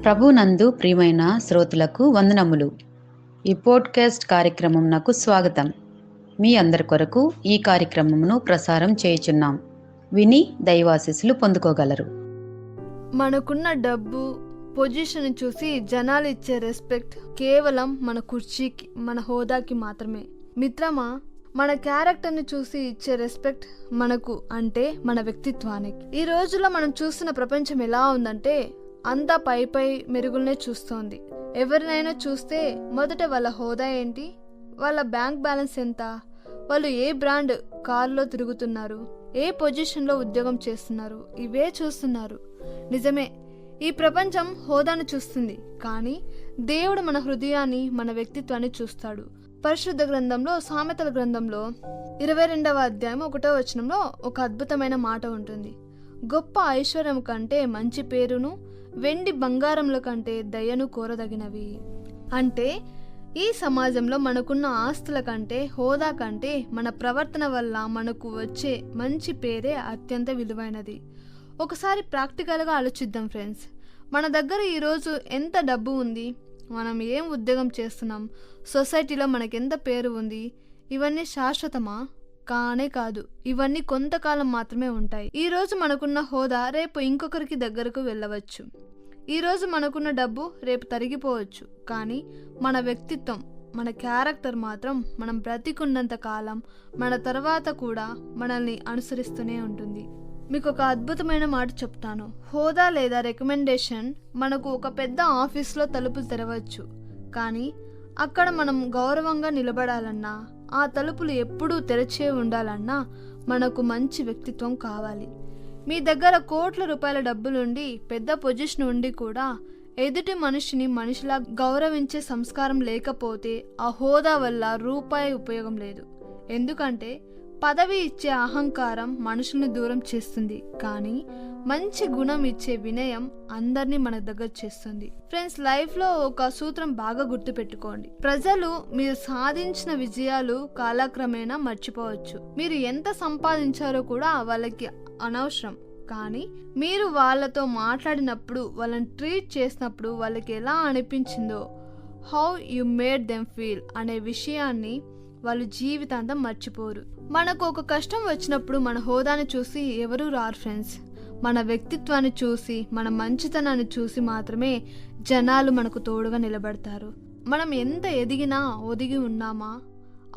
ప్రభునందు ప్రియమైన శ్రోతలకు వందనములు. ఈ పోడ్కాస్ట్ కార్యక్రమం నాకు స్వాగతం. మీ అందరి కొరకు ఈ కార్యక్రమమును ప్రసారం చేయుచున్నాం. విని దైవాశీస్సులు పొందుకోగలరు. మనకున్న డబ్బు, పొజిషన్ చూసి జనాలు ఇచ్చే రెస్పెక్ట్ కేవలం మన కుర్చీకి, మన హోదాకి మాత్రమే. మిత్రమా, మన క్యారెక్టర్ని చూసి ఇచ్చే రెస్పెక్ట్ మనకు అంటే మన వ్యక్తిత్వానికి. ఈ రోజుల్లో మనం చూస్తున్న ప్రపంచం ఎలా ఉందంటే అంతా పై మెరుగులనే చూస్తోంది. ఎవరినైనా చూస్తే మొదట వాళ్ళ హోదా ఏంటి, వాళ్ళ బ్యాంక్ బ్యాలెన్స్ ఎంత, వాళ్ళు ఏ బ్రాండ్ కారులో తిరుగుతున్నారు, ఏ పొజిషన్లో ఉద్యోగం చేస్తున్నారు, ఇవే చూస్తున్నారు. నిజమే, ఈ ప్రపంచం హోదాను చూస్తుంది, కానీ దేవుడు మన హృదయాన్ని, మన వ్యక్తిత్వాన్ని చూస్తాడు. పరిశుద్ధ గ్రంథంలో, సామెతల గ్రంథంలో 22వ అధ్యాయం 1వ వచనంలో ఒక అద్భుతమైన మాట ఉంటుంది. గొప్ప ఐశ్వర్యం కంటే మంచి పేరును, వెండి బంగారముల కంటే దయను కోరదగినవి. అంటే ఈ సమాజంలో మనకున్న ఆస్తుల కంటే, హోదా కంటే మన ప్రవర్తన వల్ల మనకు వచ్చే మంచి పేరే అత్యంత విలువైనది. ఒకసారి ప్రాక్టికల్గా ఆలోచిద్దాం ఫ్రెండ్స్. మన దగ్గర ఈరోజు ఎంత డబ్బు ఉంది, మనం ఏం ఉద్యోగం చేస్తున్నాం, సొసైటీలో మనకెంత పేరు ఉంది, ఇవన్నీ శాశ్వతమా? కానే కాదు. ఇవన్నీ కొంతకాలం మాత్రమే ఉంటాయి. ఈరోజు మనకున్న హోదా రేపు ఇంకొకరికి దగ్గరకు వెళ్ళవచ్చు. ఈరోజు మనకున్న డబ్బు రేపు తరిగిపోవచ్చు. కానీ మన వ్యక్తిత్వం, మన క్యారెక్టర్ మాత్రం మనం బ్రతికున్నంత కాలం, మన తర్వాత కూడా మనల్ని అనుసరిస్తూనే ఉంటుంది. మీకు ఒక అద్భుతమైన మాట చెప్తాను. హోదా లేదా రికమెండేషన్ మనకు ఒక పెద్ద ఆఫీస్లో తలుపులు తెరవచ్చు, కానీ అక్కడ మనం గౌరవంగా నిలబడాలన్నా, ఆ తలుపులు ఎప్పుడూ తెరచే ఉండాలన్నా మనకు మంచి వ్యక్తిత్వం కావాలి. మీ దగ్గర కోట్ల రూపాయల డబ్బులుండి, పెద్ద పొజిషన్ ఉండి కూడా ఎదుటి మనిషిని మనిషిలా గౌరవించే సంస్కారం లేకపోతే ఆ హోదా వల్ల రూపాయి ఉపయోగం లేదు. ఎందుకంటే పదవి ఇచ్చే అహంకారం మనుషుల్ని దూరం చేస్తుంది, కానీ మంచి గుణం ఇచ్చే వినయం అందరినీ మన దగ్గర చేస్తుంది. ఫ్రెండ్స్, లైఫ్లో ఒక సూత్రం బాగా గుర్తుపెట్టుకోండి. ప్రజలు మీరు సాధించిన విజయాలు కాలక్రమేణా మర్చిపోవచ్చు. మీరు ఎంత సంపాదించారో కూడా వాళ్ళకి అనవసరం. కానీ మీరు వాళ్ళతో మాట్లాడినప్పుడు, వాళ్ళని ట్రీట్ చేసినప్పుడు వాళ్ళకి ఎలా అనిపించిందో, how you made them feel అనే విషయాన్ని వాళ్ళు జీవితాంతం మర్చిపోరు. మనకు ఒక కష్టం వచ్చినప్పుడు మన హోదాని చూసి ఎవరూ రారు ఫ్రెండ్స్. మన వ్యక్తిత్వాన్ని చూసి, మన మంచితనాన్ని చూసి మాత్రమే జనాలు మనకు తోడుగా నిలబడతారు. మనం ఎంత ఎదిగినా, ఒదిగి ఉన్నామా,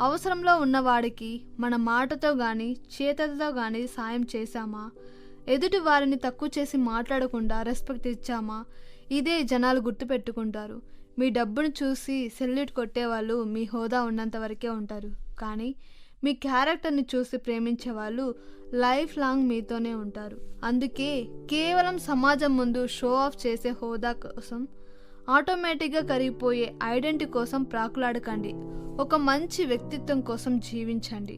అవసరంలో ఉన్నవాడికి మన మాటతో కానీ చేతతో కానీ సాయం చేశామా, ఎదుటి వారిని తక్కువ చేసి మాట్లాడకుండా రెస్పెక్ట్ ఇచ్చామా, ఇదే జనాలు గుర్తుపెట్టుకుంటారు. మీ డబ్బును చూసి సెల్యూట్ కొట్టేవాళ్ళు మీ హోదా ఉన్నంత వరకే ఉంటారు, కానీ మీ క్యారెక్టర్ని చూసి ప్రేమించే వాళ్ళు లైఫ్ లాంగ్ మీతోనే ఉంటారు. అందుకే కేవలం సమాజం ముందు షో ఆఫ్ చేసే హోదా కోసం, ఆటోమేటిక్గా కరిగిపోయే ఐడెంటిటీ కోసం ప్రాకులాడకండి. ఒక మంచి వ్యక్తిత్వం కోసం జీవించండి.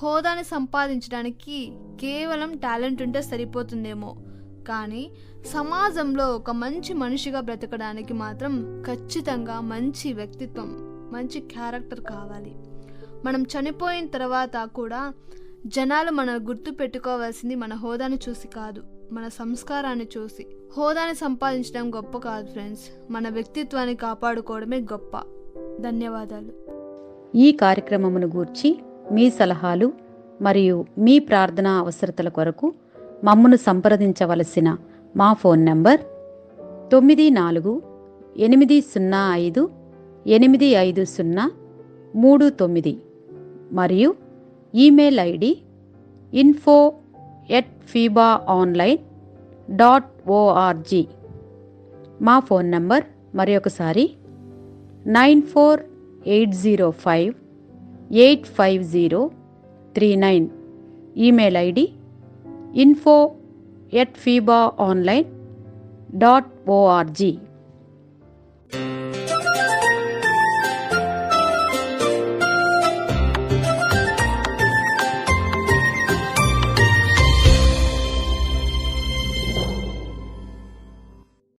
హోదాని సంపాదించడానికి కేవలం టాలెంట్ ఉంటే సరిపోతుందేమో, కానీ సమాజంలో ఒక మంచి మనిషిగా బ్రతకడానికి మాత్రం ఖచ్చితంగా మంచి వ్యక్తిత్వం, మంచి క్యారెక్టర్ కావాలి. మనం చనిపోయిన తర్వాత కూడా జనాలు మన గుర్తు పెట్టుకోవాల్సింది మన హోదాని చూసి కాదు, మన సంస్కారాన్ని చూసి. హోదాని సంపాదించడం గొప్ప కాదు ఫ్రెండ్స్, మన వ్యక్తిత్వాన్ని కాపాడుకోవడమే గొప్ప. ధన్యవాదాలు. ఈ కార్యక్రమమును గూర్చి మీ సలహాలు మరియు మీ ప్రార్థనా అవసరతల కొరకు మమ్మను సంప్రదించవలసిన మా ఫోన్ నంబర్ 9480585039 మరియు ఈమెయిల్ ఐడి info@fibaonline.org. మా ఫోన్ నంబర్ మరొకసారి 9480585039. Email ID info@fibaonline.org.